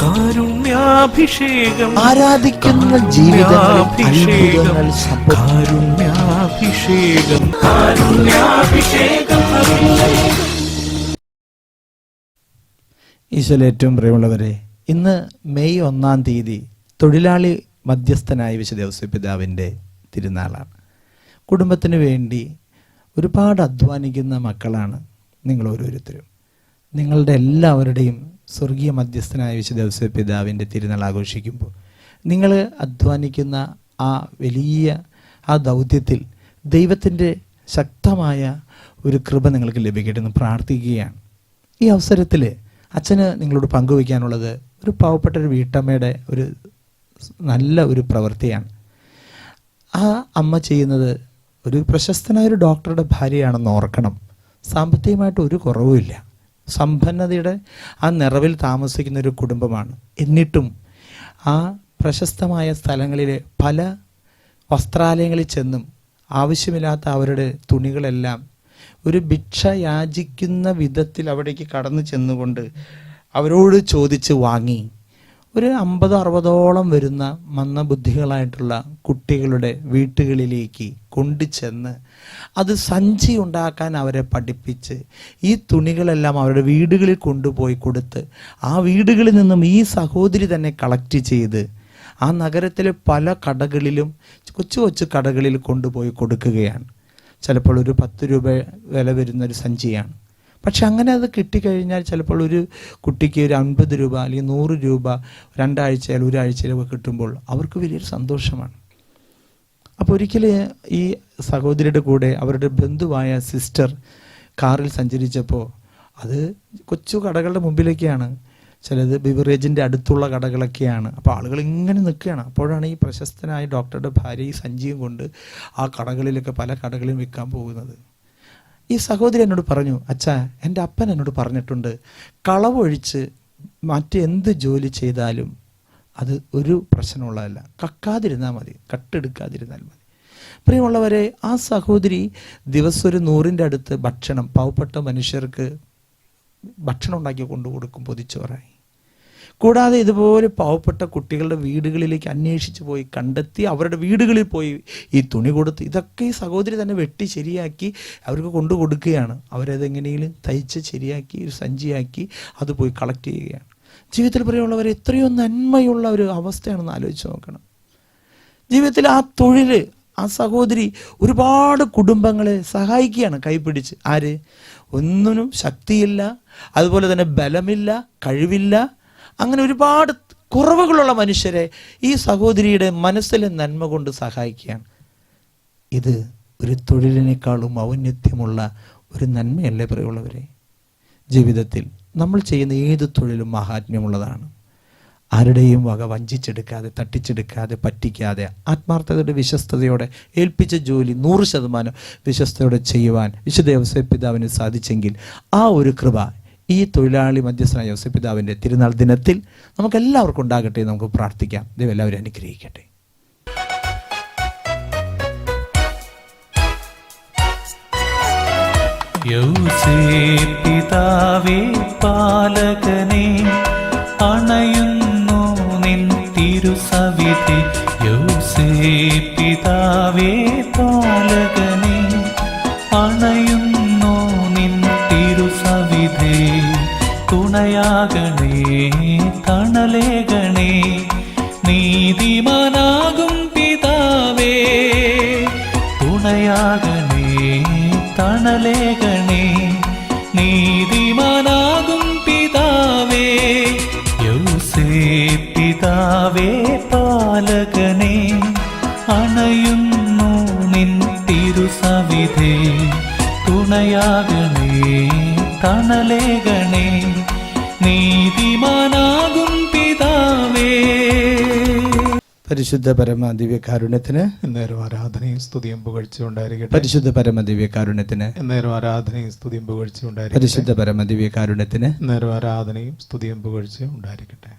കാരുണ്യാഭിഷേകം, ആരാധിക്കുന്ന ജീവിതങ്ങൾ, കാരുണ്യാഭിഷേകം, കാരുണ്യാഭിഷേകം. ഈശോയിൽ ഏറ്റവും പ്രിയമുള്ളവരെ, ഇന്ന് മെയ് 1-ാം തീയതി തൊഴിലാളി മധ്യസ്ഥനായ വിശുദ്ധ ഔസേപ്പ് പിതാവിൻ്റെ തിരുനാളാണ്. കുടുംബത്തിന് വേണ്ടി ഒരുപാട് അധ്വാനിക്കുന്ന മക്കളാണ് നിങ്ങൾ ഓരോരുത്തരും. നിങ്ങളുടെ എല്ലാവരുടെയും സ്വർഗീയ മധ്യസ്ഥനായ വിശുദ്ധ ഔസേപ്പ് പിതാവിൻ്റെ തിരുനാൾ ആഘോഷിക്കുമ്പോൾ നിങ്ങൾ അധ്വാനിക്കുന്ന ആ വലിയ ദൗത്യത്തിൽ ദൈവത്തിൻ്റെ ശക്തമായ ഒരു കൃപ നിങ്ങൾക്ക് ലഭിക്കട്ടെ എന്ന് പ്രാർത്ഥിക്കുകയാണ്. ഈ അവസരത്തിൽ അച്ഛന് നിങ്ങളോട് പങ്കുവയ്ക്കാനുള്ളത് ഒരു പാവപ്പെട്ട ഒരു വീട്ടമ്മയുടെ ഒരു നല്ല ഒരു പ്രവൃത്തിയാണ്. ആ അമ്മ ചെയ്യുന്നത് ഒരു പ്രശസ്തനായൊരു ഡോക്ടറുടെ ഭാര്യയാണെന്ന് ഓർക്കണം. സാമ്പത്തികമായിട്ട് ഒരു കുറവുമില്ല, സമ്പന്നതയുടെ ആ നിറവിൽ താമസിക്കുന്ന ഒരു കുടുംബമാണ്. എന്നിട്ടും ആ പ്രശസ്തമായ സ്ഥലങ്ങളിലെ പല വസ്ത്രാലയങ്ങളിൽ ചെന്നും ആവശ്യമില്ലാത്ത അവരുടെ തുണികളെല്ലാം ഒരു ഭിക്ഷ യാചിക്കുന്ന വിധത്തിൽ അവിടേക്ക് കടന്നു ചെന്നുകൊണ്ട് അവരോട് ചോദിച്ച് വാങ്ങി ഒരു 50-60ഓളം വരുന്ന മന്ദബുദ്ധികളായിട്ടുള്ള കുട്ടികളുടെ വീട്ടുകളിലേക്ക് കൊണ്ടുചെന്ന് അത് സഞ്ചി ഉണ്ടാക്കാൻ അവരെ പഠിപ്പിച്ച് ഈ തുണികളെല്ലാം അവരുടെ വീടുകളിൽ കൊണ്ടുപോയി കൊടുത്ത് ആ വീടുകളിൽ നിന്നും ഈ സഹോദരി തന്നെ കളക്ട് ചെയ്ത് ആ നഗരത്തിലെ പല കടകളിലും കൊച്ചു കൊച്ചു കടകളിൽ കൊണ്ടുപോയി കൊടുക്കുകയാണ്. ചിലപ്പോൾ ഒരു 10 രൂപ വില വരുന്നൊരു സഞ്ചിയാണ്. പക്ഷെ അങ്ങനെ അത് കിട്ടിക്കഴിഞ്ഞാൽ ചിലപ്പോൾ ഒരു കുട്ടിക്ക് ഒരു 50 രൂപ അല്ലെങ്കിൽ 100 രൂപ 2 ആഴ്ചയിൽ 1 ആഴ്ചയിലൊക്കെ കിട്ടുമ്പോൾ അവർക്ക് വലിയൊരു സന്തോഷമാണ്. അപ്പോൾ ഒരിക്കലും ഈ സഹോദരിയുടെ കൂടെ അവരുടെ ബന്ധുവായ സിസ്റ്റർ കാറിൽ സഞ്ചരിച്ചപ്പോൾ അത് കൊച്ചു കടകളുടെ മുമ്പിലേക്കാണ്, ചിലത് ബിവറേജിൻ്റെ അടുത്തുള്ള കടകളൊക്കെയാണ്. അപ്പോൾ ആളുകൾ ഇങ്ങനെ നിൽക്കുകയാണ്. അപ്പോഴാണ് ഈ പ്രശസ്തനായ ഡോക്ടറുടെ ഭാര്യ ഈ സഞ്ചിയും കൊണ്ട് ആ കടകളിലൊക്കെ പല കടകളിലും വിൽക്കാൻ പോകുന്നത്. ഈ സഹോദരി എന്നോട് പറഞ്ഞു, അച്ഛാ, എൻ്റെ അപ്പൻ എന്നോട് പറഞ്ഞിട്ടുണ്ട്, കളവൊഴിച്ച് മറ്റെന്ത് ജോലി ചെയ്താലും അത് ഒരു പ്രശ്നമുള്ളതല്ല, കക്കാതിരുന്നാൽ മതി, കട്ടെടുക്കാതിരുന്നാൽ മതി. പ്രിയമുള്ളവരെ, ആ സഹോദരി ദിവസം ഒരു 100ൻ്റെ അടുത്ത് ഭക്ഷണം പാവപ്പെട്ട മനുഷ്യർക്ക് ഭക്ഷണം ഉണ്ടാക്കി കൊണ്ടു കൊടുക്കും, പൊതിച്ചോറായി. കൂടാതെ ഇതുപോലെ പാവപ്പെട്ട കുട്ടികളുടെ വീടുകളിലേക്ക് അന്വേഷിച്ച് പോയി കണ്ടെത്തി അവരുടെ വീടുകളിൽ പോയി ഈ തുണി കൊടുത്ത് ഇതൊക്കെ ഈ സഹോദരി തന്നെ വെട്ടി ശരിയാക്കി അവർക്ക് കൊണ്ടു കൊടുക്കുകയാണ്. അവരതെങ്ങനെയും തയ്ച്ച് ശരിയാക്കി ഒരു സഞ്ചിയാക്കി അത് പോയി കളക്ട് ചെയ്യുകയാണ്. ജീവിതത്തിൽ പ്രിയമുള്ളവരെ, എത്രയോ നന്മയുള്ള ഒരു അവസ്ഥയാണെന്ന് ആലോചിച്ച് നോക്കണം. ജീവിതത്തിൽ ആ തൊഴിൽ ആ സഹോദരി ഒരുപാട് കുടുംബങ്ങളെ സഹായിക്കുകയാണ് കൈപിടിച്ച്. ആര്? ഒന്നിനും ശക്തിയില്ല, അതുപോലെ തന്നെ ബലമില്ല, കഴിവില്ല, അങ്ങനെ ഒരുപാട് കുറവുകളുള്ള മനുഷ്യരെ ഈ സഹോദരിയുടെ മനസ്സിലെ നന്മ കൊണ്ട് സഹായിക്കുകയാണ്. ഇത് ഒരു തൊഴിലിനേക്കാളും ഔന്നത്യമുള്ള ഒരു നന്മയല്ലേ പ്രിയമുള്ളവരെ? ജീവിതത്തിൽ നമ്മൾ ചെയ്യുന്ന ഏത് തൊഴിലും മഹാത്മ്യമുള്ളതാണ്. ആരുടെയും വക വഞ്ചിച്ചെടുക്കാതെ, തട്ടിച്ചെടുക്കാതെ, പറ്റിക്കാതെ, ആത്മാർത്ഥതയുടെ വിശ്വസ്തയോടെ ഏൽപ്പിച്ച ജോലി 100% വിശ്വസ്തയോടെ ചെയ്യുവാൻ വിശുദ്ധ ഔസേപ്പ് പിതാവിന് സാധിച്ചെങ്കിൽ ആ ഒരു കൃപ ഈ തൊഴിലാളി മധ്യസ്ഥനായ ഔസേപ്പ് പിതാവിൻ്റെ തിരുനാൾ ദിനത്തിൽ നമുക്കെല്ലാവർക്കും ഉണ്ടാകട്ടെ. നമുക്ക് പ്രാർത്ഥിക്കാം. ദൈവം എല്ലാവരും അനുഗ്രഹിക്കട്ടെ. ഔസേപ്പ് പിതാവേ പാലകനേ, അണയുന്നു നിൻ തിരുസവിധി. ഔസേപ്പ് പിതാവേ പാലകനേ, അണയുന്നു നിൻ തിരുസവിധി. തുണയാകണേ, തണലേകണേ, നീതിമാനാകും പിതാവേ. തുണയാകണേ, തണലേകണേ, നീതിമാനാകും പിതാവേ. ഔസേപ്പ് പിതാവേ പാലകനേ, അണയുന്നു നിൻ തിരുസവിധി. തുണയാകണേ, തണലേകണേ, നീതിമാനാകും പിതാവേ. പരിശുദ്ധ പരമ ദിവ്യകാരുണ്യത്തിന് എന്നേരം ആരാധനയും സ്തുതിയും പുകഴ്ചയും ഉണ്ടായിരിക്കട്ടെ. പരിശുദ്ധ പരമ ദിവ്യകാരുണ്യത്തിന് എന്നേരം ആരാധനയും സ്തുതിയും പുകഴ്ചയും ഉണ്ടായിരിക്കട്ടെ. പരിശുദ്ധ പരമ ദിവ്യകാരുണ്യത്തിന് എന്നേരം ആരാധനയും സ്തുതിയും പുകഴ്ചയും ഉണ്ടായിരിക്കട്ടെ.